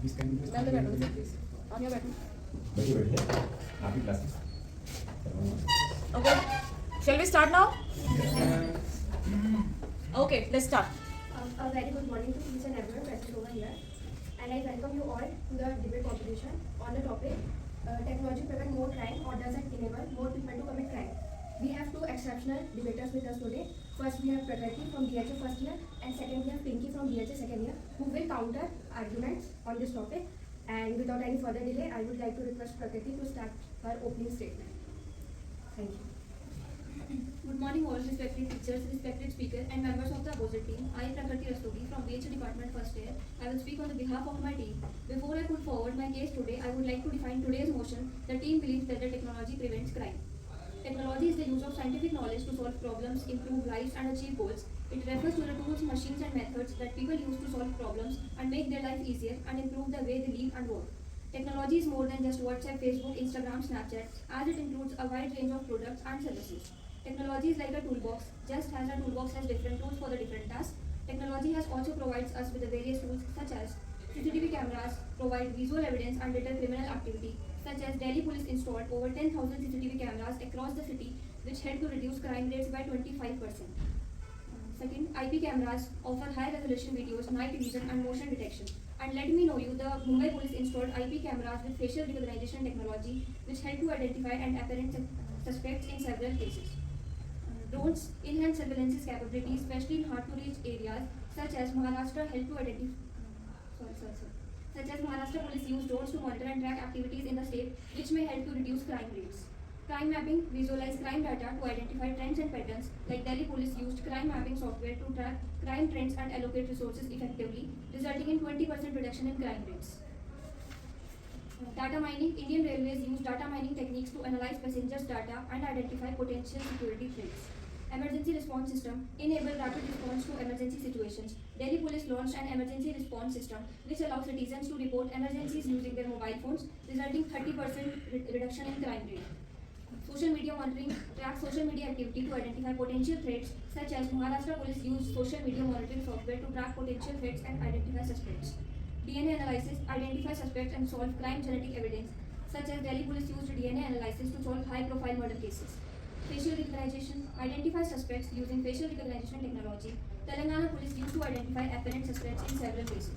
Please can you मैं तो बैठूंगी please आप यहाँ बैठो बैठिए आप ही classes okay shall we start now okay let's start A very good morning to each and everyone present over here, and I welcome you all to the debate competition on the topic technology prevent more crime or does it enable more people to commit crime. We have two exceptional debaters with us today. First we have Prakriti from DHA first year, and second we have Pinky from DHA second year, who will counter arguments on this topic. And without any further delay, I would like to request Prakriti to start her opening statement. Thank you. Good morning all respected teachers, respected speaker and members of the opposite team. I am Prakriti Rastogi from BHA department first year. I will speak on the behalf of my team. Before I put forward my case today, I would like to define today's motion. The team believes that the technology prevents crime. Technology is the use of scientific knowledge to solve problems, improve lives and achieve goals. It refers to the tools, machines and methods that people use to solve problems and make their life easier and improve the way they live and work. Technology is more than just WhatsApp, Facebook, Instagram, Snapchat, as it includes a wide range of products and services. Technology is like a toolbox. Just as a toolbox has different tools for the different tasks, technology has also provides us with the various tools such as CCTV cameras provide visual evidence and deter criminal activity, such as Delhi police installed over 10,000 CCTV cameras across the city, which helped to reduce crime rates by 25%. Second, IP cameras offer high-resolution videos, night vision, and motion detection. And let me know you, the Mumbai police installed IP cameras with facial recognition technology, which help to identify and apparent suspects in several cases. Drones enhance surveillance capabilities, especially in hard-to-reach areas, such as Maharashtra help to identify. Such as Maharashtra police use drones to monitor and track activities in the state, which may help to reduce crime rates. Crime mapping visualize crime data to identify trends and patterns, like Delhi police used crime mapping software to track crime trends and allocate resources effectively, resulting in 20% reduction in crime rates. Data mining, Indian Railways use data mining techniques to analyze passengers' data and identify potential security threats. Emergency response system enable rapid response to emergency situations. Delhi police launched an emergency response system which allows citizens to report emergencies using their mobile phones, resulting 30% reduction in crime rate. Social media monitoring tracks social media activity to identify potential threats, such as Maharashtra police use social media monitoring software to track potential threats and identify suspects. DNA analysis identify suspects and solve crime genetic evidence, such as Delhi police used DNA analysis to solve high-profile murder cases. Facial recognition identify suspects using facial recognition technology. Telangana police used to identify apparent suspects in several cases.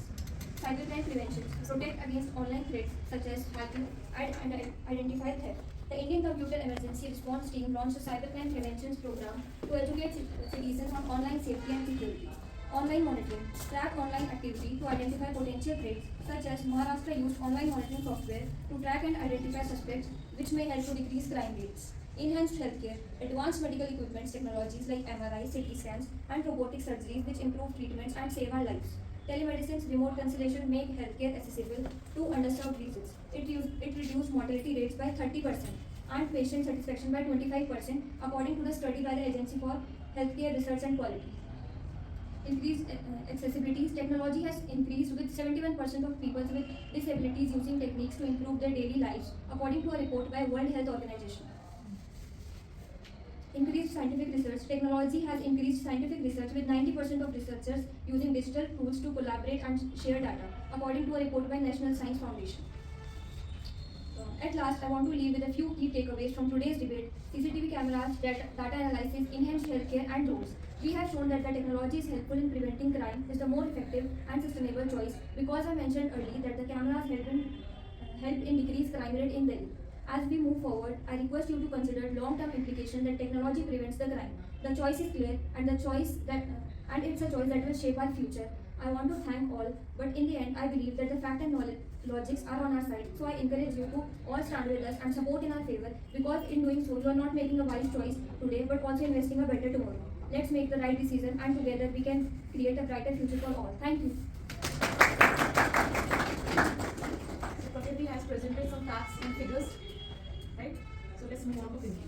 Cybercrime prevention protect against online threats such as hacking and identify theft. The Indian Computer Emergency Response Team launched a cybercrime prevention program to educate citizens on online safety and security. Online monitoring track online activity to identify potential threats, such as Maharashtra used online monitoring software to track and identify suspects, which may help to decrease crime rates. Enhanced healthcare, advanced medical equipment technologies like MRI, CT scans, and robotic surgeries, which improve treatments and save our lives. Telemedicine's remote consultation make healthcare accessible to underserved regions. It reduced mortality rates by 30% and patient satisfaction by 25%, according to the study by the Agency for Healthcare Research and Quality. Increased accessibility. Technology has increased with 71% of people with disabilities using techniques to improve their daily lives, according to a report by World Health Organization. Increased scientific research. Technology has increased scientific research with 90% of researchers using digital tools to collaborate and share data, according to a report by National Science Foundation. At last, I want to leave with a few key takeaways from today's debate. CCTV cameras, data analysis, enhanced healthcare, and drones. We have shown that the technology is helpful in preventing crime, is the more effective and sustainable choice, because I mentioned earlier that the cameras help in decrease crime rate in Delhi. As we move forward, I request you to consider long-term implication that technology prevents the crime. The choice is clear, and it's a choice that will shape our future. I want to thank all, but in the end, I believe that the fact and logics are on our side. So I encourage you to all stand with us and support in our favor, because in doing so, you are not making a wise choice today, but also investing a better tomorrow. Let's make the right decision, and together we can create a brighter future for all. Thank you. Prakriti has presented some facts and figures, right? So let's move on to Pinky.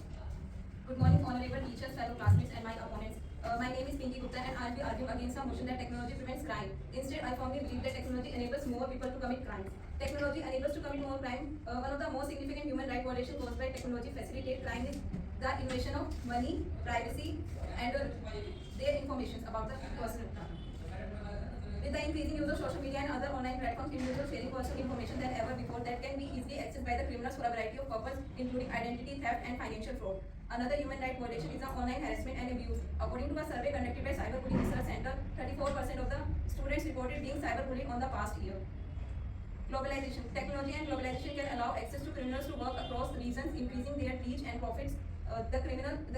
Good morning, honorable teachers, fellow classmates, and my opponents. My name is Pinky Gupta, and I will be arguing against the motion that technology prevents crime. Instead, I firmly believe that technology enables more people to commit crimes. Technology enables to commit more crime. One of the most significant human rights violations caused by technology facilitate crime is the invasion of money, privacy, and their information about the person. With the increasing use of social media and other online platforms, individuals sharing personal information than ever before that can be easily accessed by the criminals for a variety of purposes, including identity theft and financial fraud. Another human rights violation is the online harassment and abuse. According to a survey conducted by Cyberbullying Research Center, 34% of the students reported being cyberbullied on the past year. Globalization. Technology and globalization can allow access to criminals to work across regions, increasing their reach and profits. The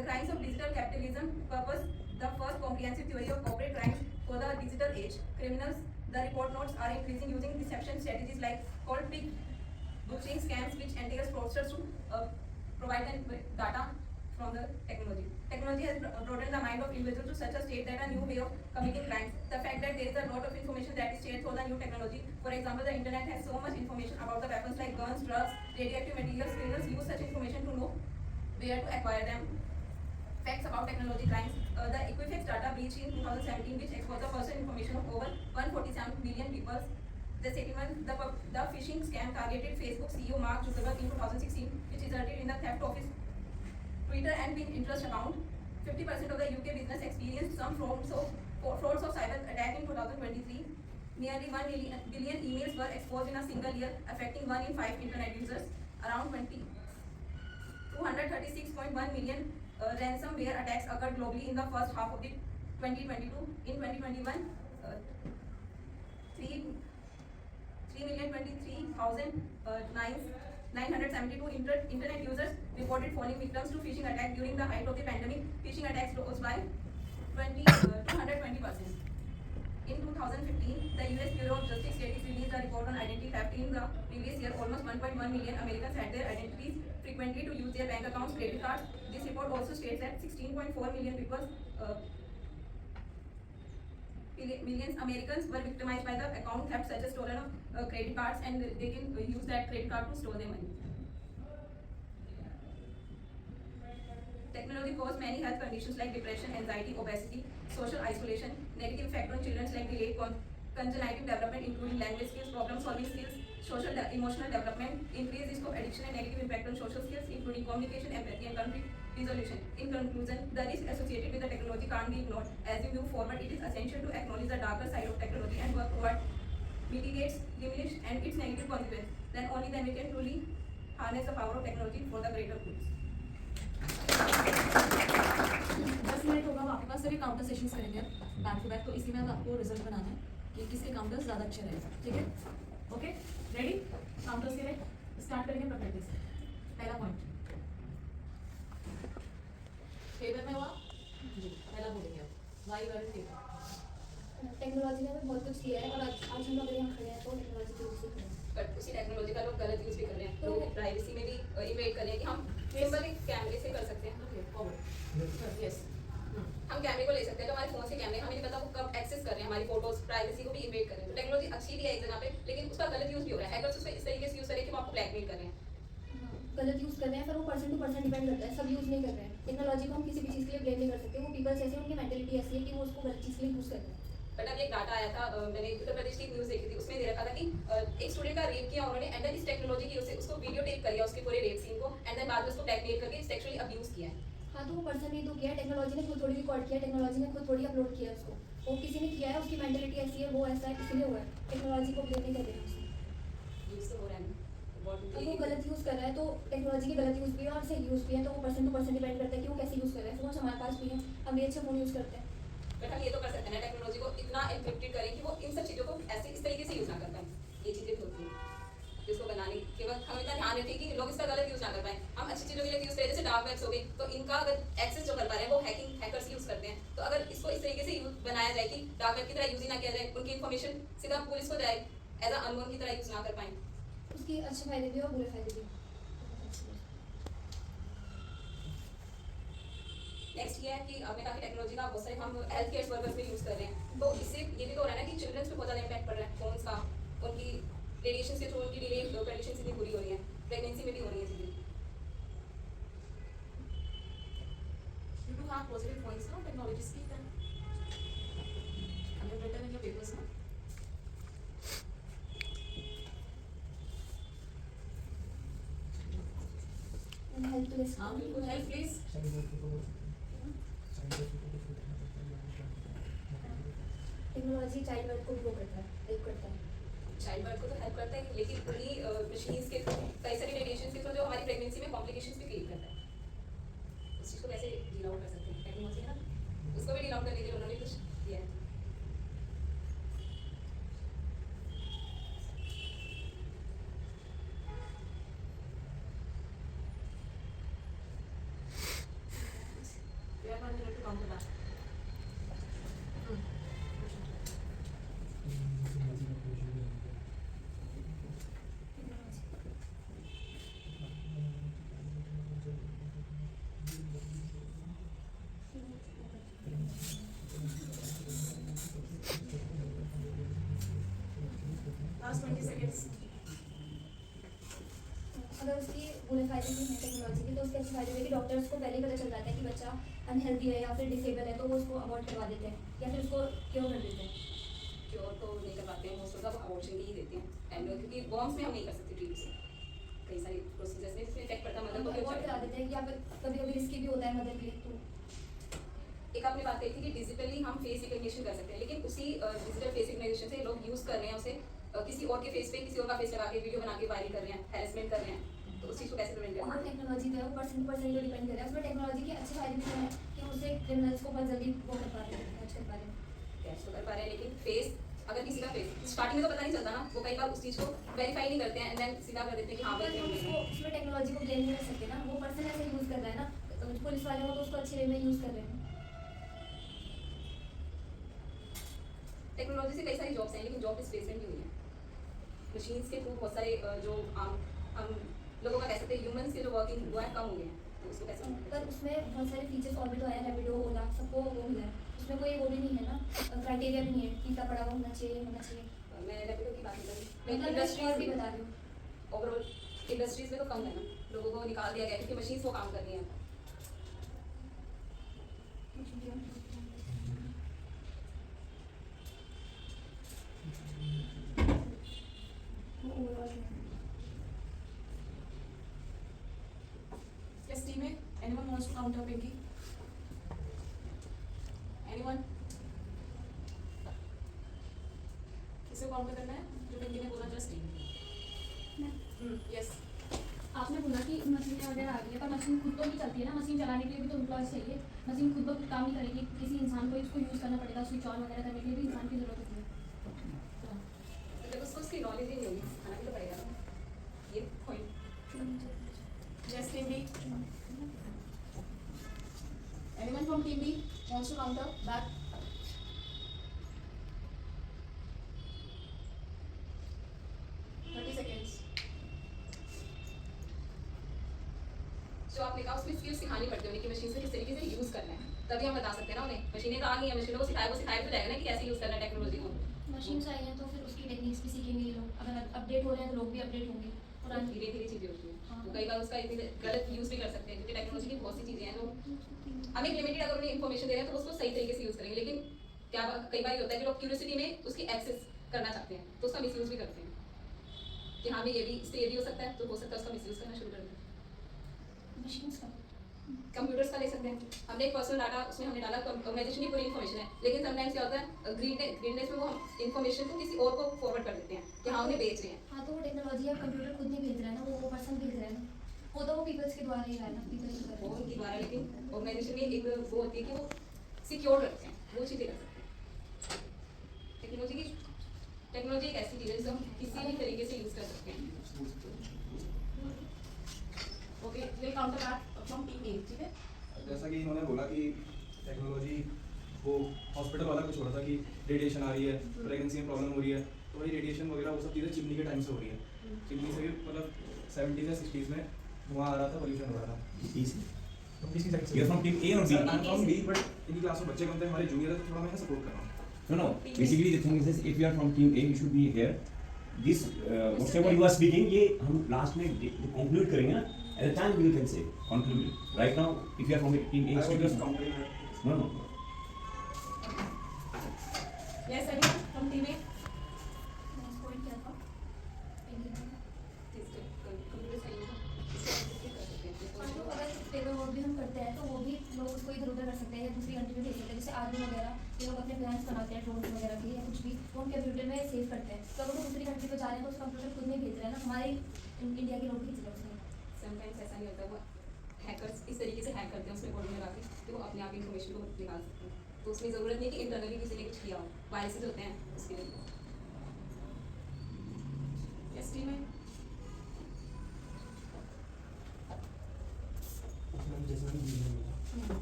crimes of digital capitalism purpose the first comprehensive theory of corporate crimes for the digital age. Criminals, the report notes, are increasing using deception strategies like called pig butchering scams, which entails fraudsters to provide them with data from the technology. Technology has broadened the mind of individuals to such a state that a new way of committing crimes. The fact that there is a lot of information that is shared through the new technology. For example, the internet has so much information about the weapons like guns, drugs, radioactive materials. Criminals use such information to know where to acquire them. Facts about technology crimes. The Equifax data breach in 2017, which exposed the personal information of over 147 million people. The phishing scam targeted Facebook CEO Mark Zuckerberg in 2016, which resulted in the theft of his Twitter and Pinterest account. 50% of the UK business experienced some frauds of cyber attack in 2023. Nearly 1 billion emails were exposed in a single year, affecting 1 in 5 internet users. Around 236.1 million ransomware attacks occurred globally in the first half of the 2022. In 2021, 3,023,972 internet users reported falling victims to phishing attacks during the height of the pandemic. Phishing attacks rose by 220%. In 2015, the US Bureau of Justice Statistics released a report on identity theft. In the previous year, almost 1.1 million Americans had their identities frequently to use their bank accounts, credit cards. This report also states that 16.4 million millions Americans were victimized by the account theft, such as stolen credit cards, and they can use that credit card to store their money. Technology causes many health conditions like depression, anxiety, obesity, social isolation, negative effect on children like delayed congenital development, including language skills, problem-solving skills, emotional development, increased risk of addiction and negative impact on social skills, including communication, empathy, and conflict resolution. In conclusion, the risk associated with the technology can't be ignored. As we move forward, it is essential to acknowledge the darker side of technology and work toward mitigates, diminish, and its negative consequences. Then only then we can truly harness the power of technology for the greater good. 10 minute होगा, आपके पास सभी counter sessions करेंगे back to back, तो इसी में अब आपको result बनाना है कि किसके काउंटर्स ज़्यादा अच्छे रहेगा. ठीक है, ओके, रेडी? काउंटर्स के लिए स्टार्ट करेंगे प्रैक्टिस से. पहला पॉइंट फेवर में हुआ जी, पहला बोलेंगे आप वाई वर फेवर. टेक्नोलॉजी ने हमें बहुत कुछ किया है और आज हम अगर यहाँ खड़े हैं तो टेक्नोलॉजी की वजह से खड़े हैं. बट उसी टेक्नोलॉजी का लोग गलत यूज भी कर रहे हैं. लोग प्राइवेसी में भी इन्वेट कर रहे हैं कि हम सिंपल एक कैमरे से कर सकते हैं. Okay, forward. यस, हम कैमरे को ले सकते हैं, तो हमारे फोन से कैमरे हमें नहीं पता वो कब एक्सेस कर रहे हैं हमारी फोटोज, प्राइवेसी को भी इन्वेट कर रहे हैं. तो टेक्नोलॉजी अच्छी भी है एक जगह पे, लेकिन उसका गलत यूज भी हो रहा है. हैकर्स उसको इस तरीके से यूज कर रहे हैं कि वो आपको ब्लैकमेल कर रहे हैं. गलत यूज़ कर रहे हैं, पर वो पर्सन टू पर्सन डिपेंड करता है. सब यूज़ नहीं कर रहे हैं. टेक्नोलॉजी को हम किसी भी चीज़ के लिए ब्लेम नहीं कर सकते. वो पीपल्स ऐसे, उनकी मेंटेलिटी ऐसी है कि वो उसको गलत चीज़ के लिए यूज़ कर रहे हैं. बट अभी एक डाटा आया था, मैंने उत्तर प्रदेश की एक न्यूज़ देखी थी, उसमें दे रखा था कि एक स्टूडेंट का रेप किया उन्होंने, एंड देन इस टेक्नोलॉजी की उसको वीडियो टेप कर लिया उसके पूरे रेप सीन को, एंड देन बाद में उसको ब्लैकमेल करके सेक्सुअली अब्यूज किया है. हाँ, तो वो पर्सन ने तो किया है. टेक्नोलॉजी ने खुद थोड़ी रिकॉर्ड किया है. टेक्नोलॉजी ने खुद थोड़ी अपलोड किया है उसको. वो किसी ने किया है, उसकी मेंटेलिटी ऐसी है, वो ऐसा है, इसलिए हुआ है. टेक्नोलॉजी को ब्लेम नहीं कर रहे हैं उसको. यूज तो हो रहा है. अब वो गलत यूज़ कर रहा है, तो टेक्नोलॉजी के गलत यूज़ भी है और सही यूज़ भी है. तो वो पर्सन टू पर्सन डिपेंड करता है कि वो कैसे यूज़ कर रहा है. फोन हमारे पास भी है, हम भी अच्छे फोन यूज़ करते हैं. बट हम ये तो कर सकते हैं टेक्नोलॉजी को इतना एनक्रिप्टेड करें कि वो इन सब चीज़ों को ऐसे इस तरीके से यूज़ ना कर पाएं. ये चीज़ें भी होती हैं जिसको बनाने के वक्त हम इतना ध्यान रखें कि लोग इसका गलत यूज़ ना कर पाएं. हम अच्छी चीज़ों के लिए यूज़ करें, जैसे डार्क वेब्स हो गई, तो इनका अगर एक्सेस जो कर पा रहे हैं वो हैकर्स यूज़ करते हैं. तो अगर इसको इस तरीके से यूज बनाया जाए कि डार्क वेब की तरह यूज़ ही ना किया जाए, उनकी इन्फॉर्मेशन सीधा पुलिस को जाए, एज अ अननोन की तरह यूज़ ना कर पाएं. उसके अच्छे फायदे भी और बुरे फायदे भी. नेक्स्ट ये है कि आपने कहा कि टेक्नोलॉजी का बहुत सारे हम हेल्थ केयर वर्कर्स में यूज़ कर रहे हैं, तो इससे ये भी तो हो रहा है ना कि चिल्ड्रंस पे बहुत ज़्यादा इम्पैक्ट पड़ रहा है फोन्स का. उनकी रेडिएशन के थ्रू उनकी डिले कंडीशन इतनी बुरी हो रही है, प्रेगनेंसी में भी हो रही है चीज़ें. You do have positive points, no? Technology speak then. And you've written in your papers, no? And helpless. हाँ, बिल्कुल. Help please. Technology child work को भी वो करता है, हेल्प करता है। चाइल्ड बर्थ को तो हेल्प करता है, लेकिन उन्हीं मशीन्स के थ्रू, कई सारी रेडिएशन के थ्रू जो हमारी प्रेगनेंसी में कॉम्प्लिकेशंस भी क्रिएट करता है, उस चीज़ को कैसे डील आउट कर सकते हैं? टेक्नोलॉजी है ना, उसको भी डील आउट करने के लिए उन्होंने कुछ दिया है। We have 1 minute to count the back. Last 20 seconds. अगर उसकी बुरे फायदे भी हैं टेक्नोलॉजी के, तो उसके अच्छे फायदे हैं कि डॉक्टर्स को पहले ही पता चल जाता है कि बच्चा अनहेल्दी है या फिर डिसेबल है, तो वो उसको अवॉइड करवा देते हैं या फिर उसको क्योर कर देते हैं। क्योर तो नहीं कर पाते हैं, मोस्ट ऑफ द अबॉर्शन ही देते हैं, एंड क्योंकि बॉम्ब्स में हम नहीं कर सकते ट्रीट से, कई सारी प्रोसीजर्स में इसमें इफेक्ट पड़ता है मदर को। अवॉइड करा देते हैं या फिर कभी कभी रिस्की भी होता है मदर के लिए। तो एक आपने बात कही थी कि डिजिटली हम फेस रिकग्निशन कर सकते हैं, लेकिन उसी डिजिटल फेस रिकग्निशन से लोग यूज़ कर रहे हैं उसे किसी और के फेस पे किसी और का फेस लगा के वीडियो बना के वायरल कर रहे हैं, हैरेसमेंट कर रहे हैं, तो उस चीज़ को कैसे प्रिवेंट वो करें? टेक्नोलॉजी तो है, वो पर्सन टू पर्सन को डिपेंड कर रहा है। उसमें टेक्नोलॉजी के अच्छे फायदे भी हैं कि हम उससे क्रिमिनल्स को बहुत जल्दी वो कर पा रहे हैं, कैच कर पा रहे हैं। कैच तो कर पा रहे हैं, लेकिन फेस अगर किसी का फेस स्टार्टिंग में तो पता नहीं चलता ना, वो कई बार उस चीज़ को वेरीफाई नहीं करते हैं एंड देन सीधा कर देते हैं कि हाँ पर भाई हम उसको उसमें टेक्नोलॉजी को ब्लेम नहीं कर सकते ना, वो पर्सन ऐसे यूज़ कर रहा है ना, पुलिस वाले हो तो उसको अच्छे वे में यूज़ कर रहे हैं। टेक्नोलॉजी से कई सारी जॉब्स हैं, लेकिन जॉब डिस्प्लेसमेंट भी हुई है मशीन्स के थ्रू। बहुत सारे जो हम लोगों का कह सकते हैं ह्यूमंस के जो वर्किंग वो है कम हो गए हैं, तो उसको कैसे पर उसमें बहुत सारे फीचर्स और भी तो आए, रैपिडो, ओला, सबको वो मिला है, उसमें कोई वो भी नहीं है ना, क्राइटेरिया भी नहीं है कि इतना पड़ा हुआ होना चाहिए। मैं रैपिडो की बात नहीं कर रही, मैं मतलब मैं इंडस्ट्रीज और भी भी बता रही हूँ। ओवरऑल इंडस्ट्रीज में तो कम है ना, लोगों को निकाल दिया गया क्योंकि मशीन्स वो काम कर रही हैं। वो ओवरऑल है। Yes, team A. Anyone wants to counter Pinky? Anyone? किसे काउंटर करना है? जो पिंकी ने बोला जस्ट यस। आपने बोला कि मशीनें वगैरह आ गई है, पर मशीन खुद तो नहीं चलती है ना, मशीन चलाने के लिए भी तो एम्प्लॉयज चाहिए। मशीन खुद ब खुद काम नहीं करेगी, किसी इंसान को इसको यूज़ करना पड़ेगा, स्विच ऑन वगैरह करने के लिए भी इंसान की ज़रूरत होती है। जब उसको उसकी नॉलेज ही नहीं होगी, सिखाना भी तो पड़ेगा ना, ये point. Yes, team B. Anyone from team B wants to counter back? जो आपने कहा उसमें स्किल्स सिखानी पड़ती है उन्हें कि मशीन से किस तरीके से यूज़ करना है, तभी हम बता सकते हैं ना उन्हें। मशीनें तो आ गई हैं, मशीनों को सिखाया तो जाएगा ना कि कैसे यूज़ करना है टेक्नोलॉजी को। मशीन्स आई हैं तो फिर उसकी टेक्निक्स भी सीखेंगे ये लोग, अगर अपडेट हो रहे हैं तो लोग भी अपडेट होंगे। और धीरे धीरे चीज़ें होती हैं, हाँ। तो कई बार उसका इतनी गलत यूज़ भी कर सकते हैं, क्योंकि टेक्नोलॉजी की बहुत सी चीज़ें हैं जो हम एक लिमिटेड अगर उन्हें इन्फॉर्मेशन दे रहे हैं तो उसको सही तरीके से यूज़ करेंगे, लेकिन कई बार ये होता है कि लोग क्यूरियोसिटी में उसकी एक्सेस करना चाहते हैं तो उसका मिसयूज़ भी करते हैं कि हाँ भाई ये भी इससे ये भी हो सकता है, तो हो सकता है उसका मिसयूज़ करना शुरू कर दें। मशीन्स का कंप्यूटर्स का ले सकते हैं, हमने एक पर्सनल डाटा उसमें हमने डाला, ऑर्गेनाइजेशन की पूरी इन्फॉर्मेशन है, लेकिन समटाइम्स क्या होता है ग्रीडनेस में वो हम इन्फॉर्मेशन को किसी और को फॉरवर्ड कर देते हैं कि हाँ उन्हें बेच रहे हैं। हाँ, तो वो टेक्नोलॉजी अब कंप्यूटर खुद नहीं भेज रहा है ना, वो पर्सन भेज रहा है ना, वो तो वो पीपल्स के द्वारा ही रहा है ना, पीपल्स के वो द्वारा। उनकी द्वारा, लेकिन ऑर्गेनाइजेशन में एक वो होती है कि वो सिक्योर रखते हैं, वो चीज़ें कर सकते हैं। टेक्नोलॉजी एक ऐसी चीज़ है जिसे हम किसी भी तरीके से यूज़ कर सकते हैं। Okay, we'll counter back from team A, ठीक है? जैसा कि इन्होंने बोला कि टेक्नोलॉजी वो हॉस्पिटल वाला कुछ हो रहा था कि रेडिएशन आ रही है, प्रेगनेंसी में प्रॉब्लम हो रही है, तो वही रेडिएशन वगैरह वो सब चीज़ें चिमनी के टाइम से हो रही है। चिमनी से भी मतलब 70s या 60s में धुआं आ रहा था, पोल्यूशन हो रहा था। तुम किसी साइड से? You're from team A or B? I'm from B, but इनकी क्लास में बच्चे कम थे, हमारे जूनियर है, तो थोड़ा मैं सपोर्ट कर रहा हूँ। No. Basically, the thing is this: if you are from team A, you should be here. This whatever you are speaking, ये हम last में conclude करेंगे ना. At the time we can say conclude. Right now, if you are from team A, I was speaking. just complaining. No. Yes, anyone from team A? Next point क्या था? Computer science हाँ, तो अगर paper work भी हम करते हैं तो वो भी लोग उसको इधर उधर कर सकते हैं या दूसरी कंट्री में भेज सकते हैं, जैसे आर्मी वगैरह ये लोग अपने प्लान्स बनाते हैं ड्रोन वगैरह के या कुछ भी, वो हम कंप्यूटर में सेव करते हैं। तो अगर वो दूसरी कंट्री पे जा रहे हैं तो उस कंप्यूटर खुद में भेज रहे हैं ना, हमारे इंडिया के लोग भेज रहे हैं उसमें। समटाइम्स ऐसा नहीं होता, वो हैकर्स इस तरीके से हैक करते हैं उसमें कोड में लगा के कि वो अपने आप इन्फॉर्मेशन को निकाल सकते हैं। तो उसमें ज़रूरत नहीं कि इंटरनली किसी ने कुछ किया हो, वायरसेस होते हैं उसके लिए। यस टीम है। मैम जैसे मैम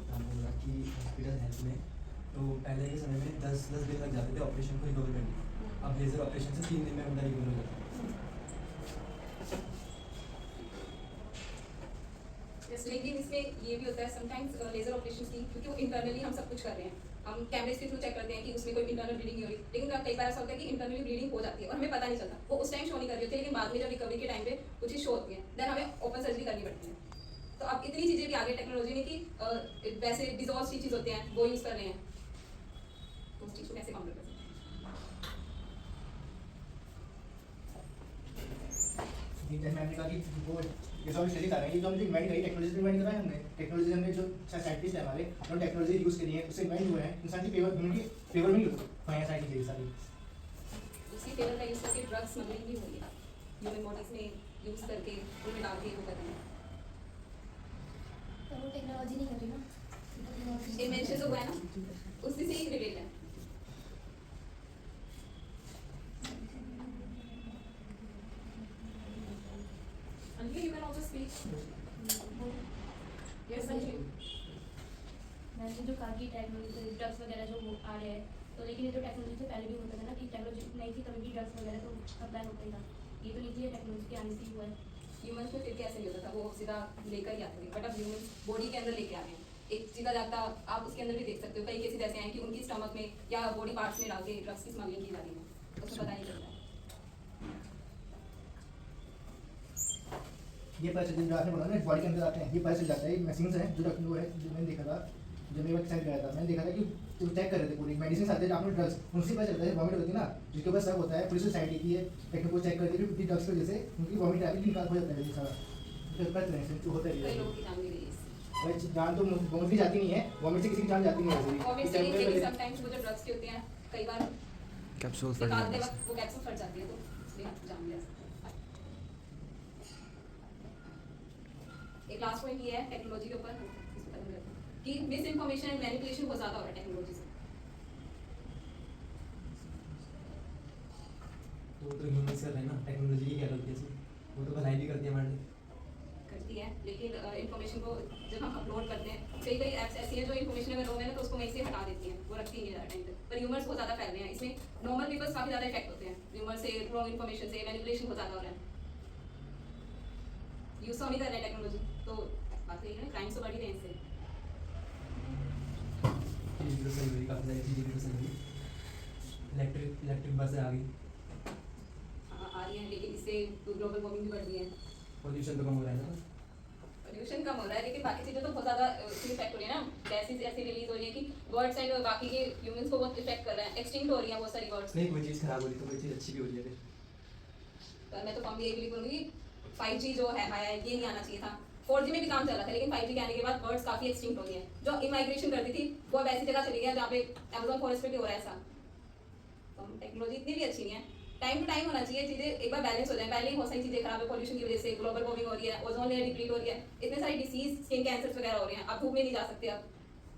काम बोला कि हॉस्पिटल हेल्थ में तो पहले के समय में 10 दिन लग जाते थे ऑपरेशन को रिकवर करने, अब लेज़र ऑपरेशन से 3 दिन में बंदा रिकवर हो जाता है। लेकिन इसमें ये भी होता है समटाइम्स लेजर ऑपरेशन की, क्योंकि वो इंटरनली हम सब कुछ कर रहे हैं, हम कैमरेज के थ्रू चेक करते हैं कि उसमें कोई इंटरनल ब्लीडिंग नहीं हो रही, लेकिन कई बार ऐसा होता है कि इंटरनली ब्लीडिंग हो जाती है और हमें पता नहीं चलता, वो उस टाइम शो नहीं कर रही होती है, लेकिन बाद में जब रिकवरी के टाइम पे कुछ चीज़ शो होती है, देन हमें ओपन सर्जरी करनी पड़ती है। तो अब इतनी चीज़ें भी आगे टेक्नोलॉजी ने कि वैसे डिजॉल्व चीज़ होते हैं वो यूज़ कर रहे हैं, तो उस चीज़ को कैसे काउंटर कर सकते हैं? मैंने कहा कि वो रिजॉल्व स्टडी कर रहे हैं, ये जो हमने इन्वेंट करी टेक्नोलॉजी इन्वेंट करा है हमने, टेक्नोलॉजी हमने जो साइंटिस्ट है हमारे उन्होंने टेक्नोलॉजी यूज़ करी है, उससे इन्वेंट हुए हैं, इंसान की फेवर में ही हुए हैं सारी चीज़ें सारी। उसकी फेवर का यूज़ करके ड्रग्स स्मगलिंग भी हो रही है, ह्यूमन बॉडीज में यूज़ करके उनमें डाल के वो करते हैं। तो वो टेक्नोलॉजी नहीं कर रही ना, इन्वेंशन तो हुआ है ना, उसी से ही रिलेटेड है। Anjali, you can also speak. Yes, Anjali. मैंने जो कहा कि टेक्नोलॉजी ड्रग्स वगैरह जो वो आ रहे हैं, तो लेकिन ये तो टेक्नोलॉजी से पहले भी होता था ना, कि टेक्नोलॉजी नहीं थी तभी भी ड्रग्स वगैरह तो अप्लाई होता ही था। ये तो नहीं थी, टेक्नोलॉजी के आने से ही हुआ है। ह्यूमंस में फिर कैसे नहीं होता था, वो सीधा लेकर ही आते थे, बट अब ह्यूमंस बॉडी के अंदर लेके आ रहे हैं। एक सीधा जाता आप उसके अंदर भी देख सकते हो, कई केसेस ऐसे हैं कि उनकी स्टमक में या बॉडी पार्ट्स में डाल के ड्रग्स की स्मगलिंग की जा रही है, उसको पता नहीं चलता है। ये पता चल जाता है, बोला ना बॉडी के अंदर आते हैं, ये पता चल जाता है, मशीन्स हैं जो डॉक्टर वो है जो मैंने देखा था, जो मेरे पास चेक कराया था, मैंने देखा था कि जो चेक कर रहे थे पूरी मेडिसिन आते हैं आपने ड्रग्स, उनसे पता चलता है वॉमिट होती है ना, जिसके ऊपर सब होता है, पुलिस साइड की है टेक्निक को चेक करके फिर ड्रग्स की वजह से उनकी वॉमिट आके निकाल हो जाता है ये सारा, तो पता नहीं होता कई है। लोगों की जान भी गई है इससे। भाई जान तो वॉमिट की जाती नहीं है, वॉमिट से किसी की जान जाती नहीं है वॉमिट से नहीं, लेकिन समटाइम्स वो जो ड्रग्स के होते हैं कई बार कैप्सूल निकालते वक्त वो कैप्सूल फट जाती है, तो इसलिए जान जा सकता है। एक लास्ट पॉइंट ये है टेक्नोलॉजी के ऊपर इसको खत्म करते हैं कि मिस इन्फॉर्मेशन एंड मैनिपुलेशन बहुत ज़्यादा हो रहा है टेक्नोलॉजी से। तो वो तो ह्यूमंस कर रहे हैं ना, टेक्नोलॉजी की क्या गलती है इसमें, वो तो भलाई भी करती है हमारे लिए। करती है, लेकिन इन्फॉर्मेशन को जब हम अपलोड करते हैं, कई ऐप्स ऐसी हैं जो इन्फॉर्मेशन अगर लो है ना तो उसको वहीं से हटा देती हैं, वो रखती नहीं ज़्यादा टाइम तक, पर ह्यूमर्स बहुत ज़्यादा फैल रहे हैं, इसमें नॉर्मल पीपल्स काफ़ी ज़्यादा इफेक्ट होते हैं ह्यूमर से, रॉन्ग इन्फॉर्मेशन से, मैनिपुलेशन बहुत ज़्यादा हो रहा है, यूज़ तो नहीं कर रहे हैं टेक्नोलॉजी, तो बात यही है क्राइम्स तो बढ़ ही रहे हैं इससे। चीज़ भी तो सही हुई, काफ़ी सारी चीज़ें भी तो सही हुई, इलेक्ट्रिक बसें आ गई, आ रही हैं, लेकिन इससे ग्लोबल वार्मिंग भी बढ़ रही है, पोल्यूशन तो कम हो रहा है ना, पोल्यूशन कम हो रहा है, लेकिन बाकी चीज़ें तो बहुत ज़्यादा इफेक्ट हो रही है ना, गैसेज ऐसी रिलीज हो रही है कि बर्ड्स एंड बाकी के ह्यूमंस को बहुत इफेक्ट कर रहा है, एक्सटिंक्ट हो रही है बहुत सारी बर्ड्स। नहीं कोई चीज़ खराब हो रही तो कोई चीज़ अच्छी भी हो रही है फिर। तो मैं तो कम यही बिलीव करूँगी 5G जो है आया है ये नहीं आना चाहिए था, 4G में भी काम चल रहा था, लेकिन 5G के आने के बाद बर्ड्स काफ़ी एक्सटिंक्ट हो गई हैं, जो इमाइग्रेशन करती थी वो अब ऐसी जगह चली गई है जहाँ पे अमेज़न फॉरेस्ट पे भी हो रहा है ऐसा। तो टेक्नोलॉजी इतनी भी अच्छी नहीं है, टाइम टू टाइम होना चाहिए, चीज़ें एक बार बैलेंस हो जाए, पहले ही बहुत सारी चीज़ें खराब है पोल्यूशन की वजह से, ग्लोबल वार्मिंग हो रही है, ओजोन लेयर डिप्लीट हो रही है, इतने सारी डिसीज, स्किन कैंसर्स वगैरह हो रहे हैं, अब धूप में नहीं जा सकते, अब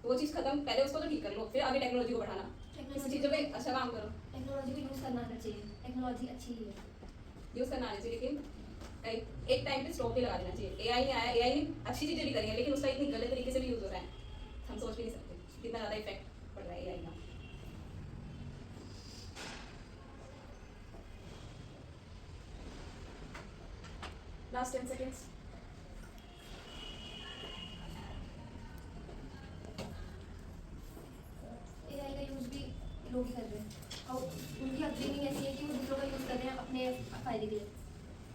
तो वो चीज़ खत्म, पहले उसको तो ठीक कर लो, फिर आगे टेक्नोलॉजी को बढ़ाना, इस चीज़ों पे अच्छा काम करो, टेक्नोलॉजी को यूज़ करना आना चाहिए, टेक्नोलॉजी अच्छी ही है। यूज़ करना आना चाहिए, लेकिन एक टाइम पे स्टॉप भी लगा देना चाहिए। एआई ने आया, एआई ने अच्छी चीज़ें भी करी हैं, लेकिन उसका इतनी गलत तरीके से भी यूज़ हो रहा है, हम सोच भी नहीं सकते कितना ज़्यादा इफेक्ट पड़ रहा है एआई का। Last 10 seconds. एआई का यूज़ भी लोग ही कर रहे हैं, और उनकी अपब्रिंगिंग ऐसी है कि वो दूसरों का यूज़ कर रहे हैं अपने फ़ायदे के लिए।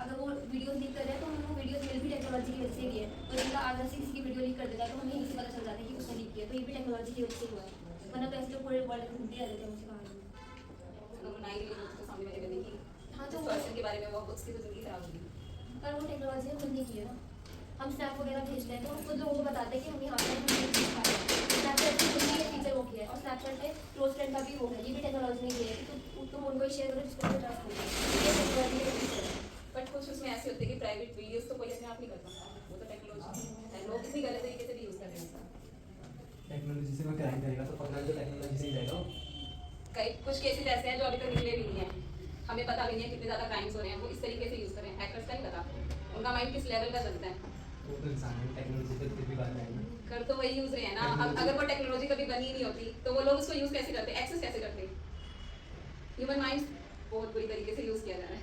अगर वो वीडियो लीक कर रहे हैं तो उनको वीडियो मिल भी टेक्नोलॉजी की वजह से ही है, तो जिनका आगे से किसी की वीडियो लीक कर देता है तो हमें इसी पता चल जाता है कि उसने लीक किया, तो ये भी टेक्नोलॉजी की वजह से हुआ है, वरना तो ऐसे लोग पूरे वर्ल्ड में घूमते रहते हैं मुझसे कहानी। अगर वो नहीं लोगों को सामने वाले बंदे की हाँ, जिस तो पर्सन के बारे में वो उसकी तो ज़िंदगी खराब होगी। पर वो टेक्नोलॉजी ने खुद नहीं की है ना, हम स्नैप वगैरह भेजते हैं तो हम खुद लोगों को बताते हैं कि हम यहाँ पर स्नैप पे ऐसी टीचर वो किया है, और स्नैपचैट पे क्लोज फ्रेंड का भी हो गया, ये भी टेक्नोलॉजी ने किया है कि तुम उनको ही शेयर करो जिसको ट्रस्ट करो, ये टेक्नोलॉजी ने किया है। बट कुछ उसमें ऐसे होते हैं कि प्राइवेट वीडियोस तो कोई अपने आप नहीं करता, वो तो टेक्नोलॉजी है, लोग इतनी गलत तरीके से भी यूज़ कर रहे हैं उसका। टेक्नोलॉजी से कोई क्राइम करेगा तो पकड़ा तो टेक्नोलॉजी से ही जाएगा वो। कई कुछ केसेस ऐसे हैं जो अभी तक निकले भी नहीं हैं, हमें पता भी नहीं है कितने ज़्यादा क्राइम्स हो रहे हैं, वो इस तरीके से यूज़ कर रहे हैं, हैकर्स का नहीं पता उनका माइंड किस लेवल का चलता है। वो तो इंसान है, टेक्नोलॉजी से कितनी बात आएगी। कर तो वही यूज़ रहे हैं ना, अब अगर वो टेक्नोलॉजी कभी बनी नहीं होती तो वो लोग उसको यूज़ कैसे करते, एक्सेस कैसे करते। ह्यूमन माइंड बहुत बुरी तरीके से यूज़ किया जा रहा है।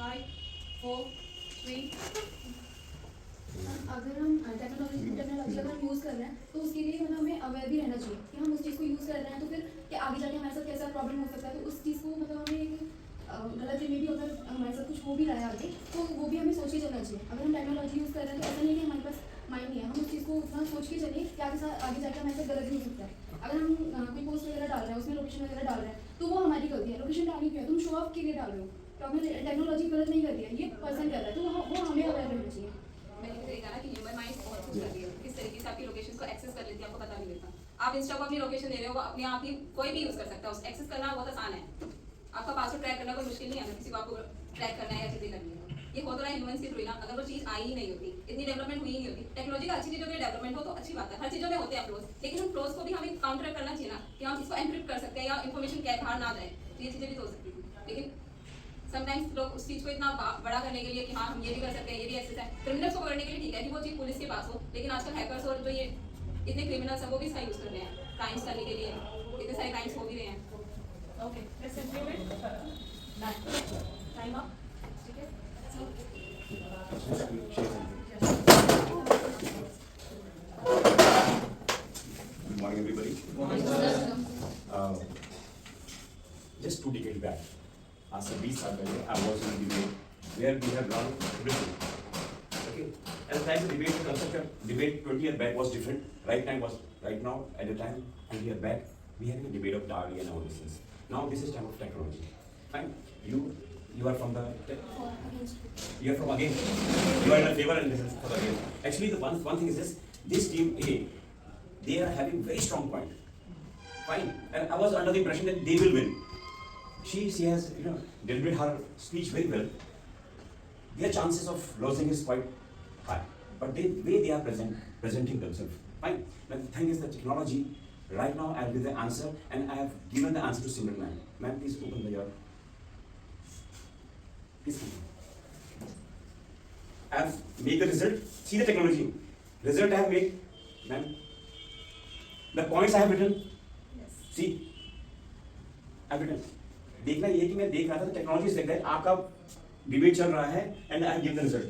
Five, four, three. अगर हम टेक्नोलॉजी अगर हम यूज़ कर रहे हैं तो उसके लिए मतलब हमें अवेयर भी रहना चाहिए कि हम उस चीज़ को यूज़ कर रहे हैं, तो फिर कि आगे जाके हमारे साथ कैसा प्रॉब्लम हो सकता है, तो उस चीज़ को मतलब हमें एक गलत वे में भी अगर हमारे साथ कुछ हो भी रहा है आगे, तो वो भी हमें सोच के चलना चाहिए। अगर हम टेक्नोलॉजी यूज़ कर रहे हैं तो ऐसा नहीं है कि हमारे पास माइंड नहीं है, हम उस चीज़ को उतना सोच के चलिए कि आगे जाके हमारे साथ गलत भी हो सकता है। अगर हम कोई पोस्ट वगैरह डाल रहे हैं, उसमें लोकेशन वगैरह डाल रहे हैं, तो वो हमारी गलती है। लोकेशन डालनी क्यों है, तुम शो ऑफ के लिए डाल रहे हो, तो हमें टेक्नोलॉजी गलत नहीं कर रही है, ये पर्सन कर रहा है, तो वो हमें अवेयर रहना चाहिए। मैंने भी देखा ना कि ह्यूमन माइंड बहुत कुछ कर रही है, किस तरीके से आपकी लोकेशन को एक्सेस कर लेती है, आपको पता नहीं लगता। आप इंस्टा को अपनी लोकेशन दे रहे हो, वो अपने आप ही कोई भी यूज़ कर सकता है, उस एक्सेस करना बहुत आसान है। आपका पासवर्ड ट्रैक करना कोई मुश्किल नहीं है, अगर किसी को आपको ट्रैक करना है या चीज़ें करनी है। ये हो तो रहा है ह्यूमंस के थ्रू ना, अगर वो चीज़ आई ही नहीं होती, इतनी डेवलपमेंट हुई नहीं होती। टेक्नोलॉजी का अच्छी चीज़ों के डेवलपमेंट हो तो अच्छी बात है, हर चीज़ों में होते हैं फ्लोज, लेकिन उन फ्लोज को भी हमें काउंटर करना चाहिए ना, कि हम इसको एनक्रिप्ट कर सकते हैं या इन्फॉर्मेशन क्या बाहर ना जाए, तो ये चीज़ें भी तो हो सकती थी। लेकिन समटाइम्स लोग उस चीज़ को इतना बड़ा करने के लिए कि हाँ हम ये भी कर सकते हैं, ये भी एक्सेस है, क्रिमिनल्स को पकड़ने के लिए ठीक है कि वो चीज़ पुलिस के पास हो, लेकिन आजकल हैकर्स और जो ये इतने क्रिमिनल्स हैं वो भी इसका यूज़ कर रहे हैं क्राइम्स करने के लिए, इतने सारे क्राइम्स हो भी रहे हैं। Okay, let's implement. Done. Time up. ठीक है? Good morning, everybody. Just 2 decades back, आज से 20 साल पहले, I was in a debate where we have learned everything. Okay, at the time the debate, the concept of debate 20 years back was different. Right now, at the time 20 years back, we had a debate of Dari and all these things. Now this is time of technology. Fine, you are from the. You are from against. You are in a favor and this is for the against. Actually, the one thing is this team A, they are having very strong point. Fine, and I was under the impression that they will win. She has delivered her speech very well. Their chances of losing is quite high, but the way they are presenting themselves. Fine. But the thing is that technology. Right now, I'll give the answer, and I have given the answer to Simran ma'am. Ma'am, please open the door. Please come. I have made the result. See the technology. Result I have made, ma'am. The points I have written. Yes. See, I have written. देखना ये कि मैं देख रहा था तो technology से देखता है आपका डिबेट चल रहा है and I give the result.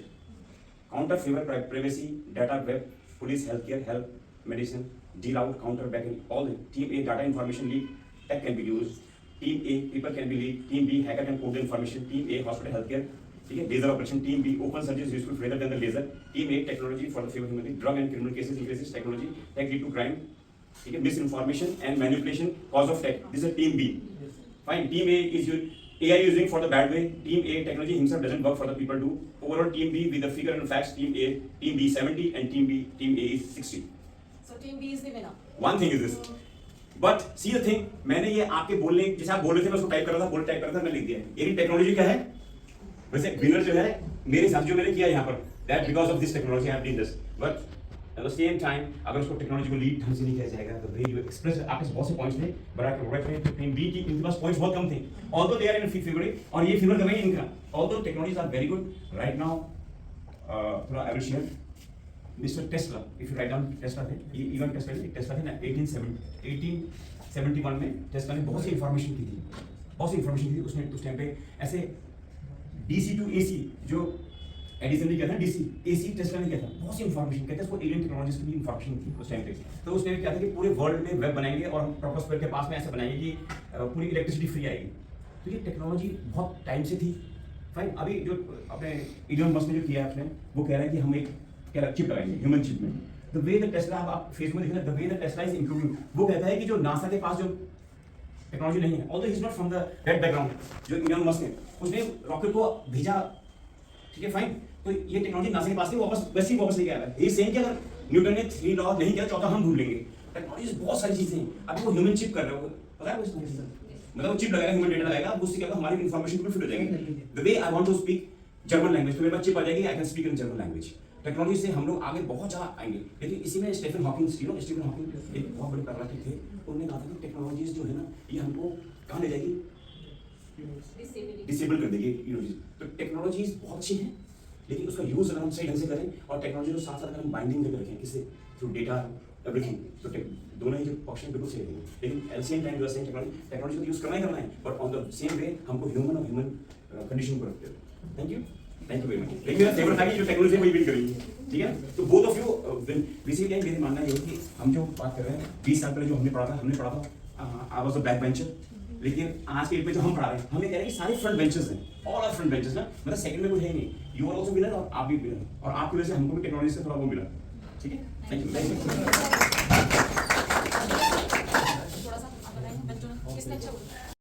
Counter favour privacy data web police health care health medicine deal out, counter back in all the team A data information leak tech can be used, team A people can be leaked, team B hacker can code the information, team A hospital healthcare, ठीक है laser operation, team B open search is useful rather than the laser, team A technology for the favor of humanity, drug and criminal cases increases technology, tech lead to crime, ठीक है misinformation and manipulation cause of tech, this is team B. Fine, team A is AI using for the bad way, team A technology himself doesn't work for the people do, overall team B with the figure and facts, team B 70 and team A is 60. So team B is the winner. One thing is this, but see the thing, मैंने ये आपके बोलने जैसे आप बोल रहे थे मैं उसको टाइप कर रहा था, बोल टाइप कर रहा था, मैं लिख दिया. ये टेक्नोलॉजी क्या है? वैसे विनर जो है मेरे साथ जो मैंने किया यहाँ पर, that because of this technology I have done this. But at the same time, अगर उसको टेक्नोलॉजी को लीड ढंग से नहीं किया जाएगा, the way you express, आपके बहुत से पॉइंट्स थे, but I can write team B की इनके पास पॉइंट्स बहुत कम थे. Although they are in favor और ये फेवर करेंगे इनका. Although technologies are very good right now, थोड़ा I will share. Mr. Tesla, if you write down Tesla थे, even Tesla थे ना 1871 में टेस्ला ने बहुत सी इन्फॉर्मेशन की थी, उसने उस टाइम पे ऐसे DC to AC जो एडिसन ने किया था DC AC टेस्ला ने किया था, बहुत सी इन्फॉर्मेशन कहते हैं उसको एलियन टेक्नोलॉजीज की भी इन्फॉर्मेशन थी उस टाइम पे. तो उसने क्या था कि पूरे वर्ल्ड में वेब बनाएंगे और हम ट्रोपोस्फीयर के पास में ऐसे बनाएंगे कि पूरी इलेक्ट्रिसिटी फ्री आएगी. तो ये टेक्नोलॉजी बहुत टाइम से थी. फाइन, अभी जो अपने इलॉन मस्क ने जो किया है वो कह रहा है कि हम एक क्या चिप लगाएंगे ह्यूमन चिप में. द वे द टेस्ला आप फेसबुक में देखना, the way the Tesla is improving, वो कहता है कि जो नासा के पास जो टेक्नोलॉजी नहीं है, although he is not from the that background जो इलॉन मस्क है, उसने रॉकेट को भेजा, ठीक है फाइन, तो ये टेक्नोलॉजी नासा के पास नहीं, वैसे ही वापस लेके आया है। ये सेम कि अगर न्यूटन ने 3 लॉ नहीं किया, चौथा हम ढूंढ लेंगे। टेक्नोलॉजी बहुत सारी चीजें हैं। अभी वो ह्यूमन चिप कर रहे हो, पता है कुछ मतलब वो चिप लगाएगा, ह्यूमन डेटा लगाएगा, अब उससे क्या होगा, हमारी इन्फॉर्मेशन बिल्कुल फिट हो जाएगी। The way I want to speak German language, तो मेरे पास चिप आ जाएगी, I can speak in German language. Technology से हम लोग आगे बहुत ज़्यादा आएंगे। लेकिन इसी में स्टीफन हॉकिंग एक बहुत बड़े पैराग्राफिक थे, उन्होंने कहा था कि टेक्नोलॉजीज जो है ना, ये हमको कहाँ ले जाएगी, डिसेबल कर देगी। तो टेक्नोलॉजीज बहुत अच्छी हैं, लेकिन उसका यूज अगर हम सही ढंग से करें और टेक्नोलॉजी के साथ साथ अगर हम बाइंडिंग करके रखें, किससे, थ्रू डेटा एवरीथिंग, तो दोनों ही जो पक्ष हैं बिल्कुल सही रहेंगे। लेकिन at the same time technology को यूज करना ही करना है, but on the same way हमको ह्यूमन और ह्यूमन कंडीशन को रखते हैं। Thank you very much. लेकिन मेरा फेवरेट था कि जो टेक्नोलॉजी वही विन करेंगे, ठीक है। तो बोथ ऑफ यू बेसिकली मेरी मानना ये है कि हम जो बात कर रहे हैं 20 साल पहले जो हमने पढ़ा था, I was a back bencher, लेकिन आज के डेट में जो हम पढ़ा रहे हैं, हमें कह रहे हैं कि सारे फ्रंट बेंचर्स हैं, ऑल आर फ्रंट बेंचर्स ना, मतलब सेकंड में कुछ है नहीं। यू आर आल्सो विनर और आप भी विनर, और आपकी वजह से हमको भी टेक्नोलॉजी से थोड़ा वो मिला, ठीक है। Thank you. थोड़ा सा आप बताएं बच्चों ने किसने अच्छा बोला?